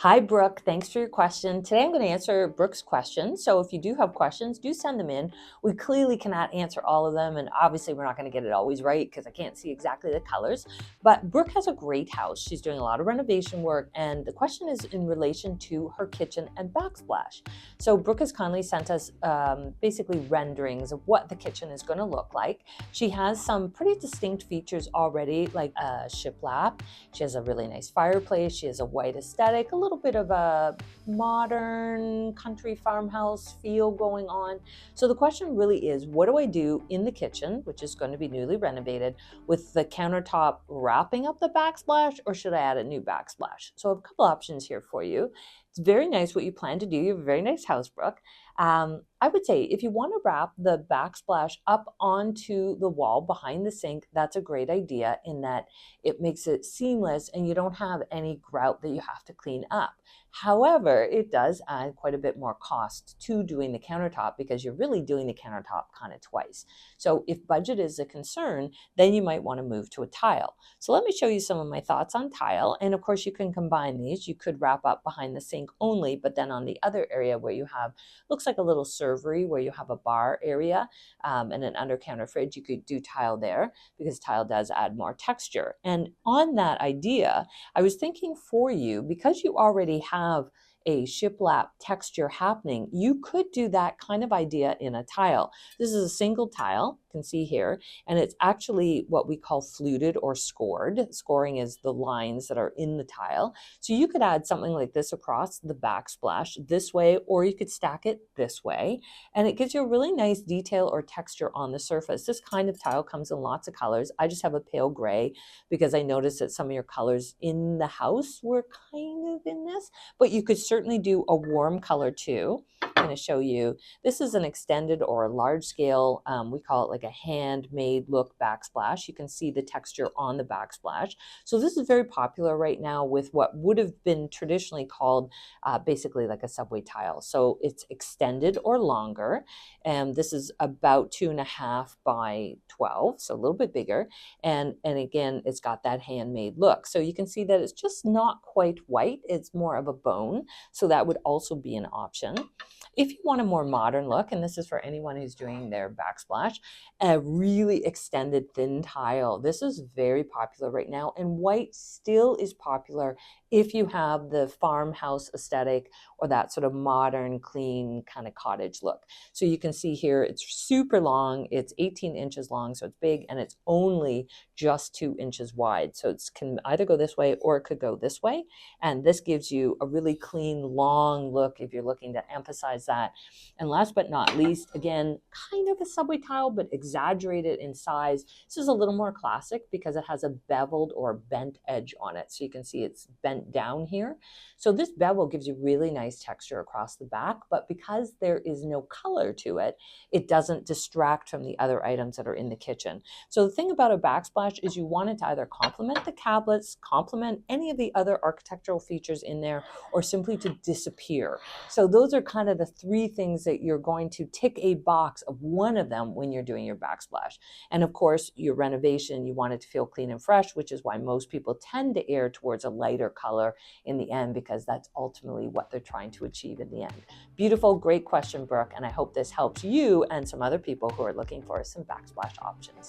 Hi, Brooke. Thanks for your question. Today I'm going to answer Brooke's question. So if you do have questions, do send them in. We clearly cannot answer all of them, and obviously we're not going to get it always right because I can't see exactly the colors. But Brooke has a great house. She's doing a lot of renovation work, and the question is in relation to her kitchen and backsplash. So Brooke has kindly sent us basically renderings of what the kitchen is going to look like. She has some pretty distinct features already, like a shiplap. She has a really nice fireplace. She has a white aesthetic, a little bit of a modern country farmhouse feel going on. So the question really is, what do I do in the kitchen, which is going to be newly renovated, with the countertop wrapping up the backsplash, or should I add a new backsplash? So I have a couple options here for you. It's very nice what you plan to do. You have a very nice house, Brooke. I would say if you want to wrap the backsplash up onto the wall behind the sink, that's a great idea in that it makes it seamless and you don't have any grout that you have to clean up. However, it does add quite a bit more cost to doing the countertop because you're really doing the countertop kind of twice. So if budget is a concern, then you might want to move to a tile. So let me show you some of my thoughts on tile. And of course you can combine these. You could wrap up behind the sink only, but then on the other area where you have, looks like a little servery where you have a bar area and an under counter fridge, you could do tile there because tile does add more texture. And on that idea, I was thinking for you, because you already have a shiplap texture happening, you could do that kind of idea in a tile. This is a single tile, you can see here, and it's actually what we call fluted or scored. Scoring is the lines that are in the tile. So you could add something like this across the backsplash this way, or you could stack it this way, and it gives you a really nice detail or texture on the surface. This kind of tile comes in lots of colors. I just have a pale gray because I noticed that some of your colors in the house were kind of in this, but you could certainly do a warm color too. I'm going to show you. This is an extended or a large scale, we call it like a handmade look backsplash. You can see the texture on the backsplash. So this is very popular right now with what would have been traditionally called basically like a subway tile. So it's extended or longer, and this is about 2.5 by 12, so a little bit bigger. And again, it's got that handmade look. So you can see that it's just not quite white. It's more of a bone. So that would also be an option. If you want a more modern look, and this is for anyone who's doing their backsplash, a really extended thin tile. This is very popular right now, and white still is popular if you have the farmhouse aesthetic or that sort of modern, clean kind of cottage look. So you can see here, it's super long. It's 18 inches long, so it's big, and it's only just 2 inches wide. So it can either go this way or it could go this way. And this gives you a really clean, long look if you're looking to emphasize that. And last but not least, again, kind of a subway tile, but exaggerated in size. This is a little more classic because it has a beveled or bent edge on it. So you can see it's bent down here. So this bevel gives you really nice texture across the back, but because there is no color to it, it doesn't distract from the other items that are in the kitchen. So the thing about a backsplash is you want it to either complement the cabinets, complement any of the other architectural features in there, or simply to disappear. So those are kind of the three things that you're going to tick a box of one of them when you're doing your backsplash. And of course, your renovation, you want it to feel clean and fresh, which is why most people tend to err towards a lighter color in the end, because that's ultimately what they're trying to achieve in the end. Beautiful, great question, Brooke, and I hope this helps you and some other people who are looking for some backsplash options.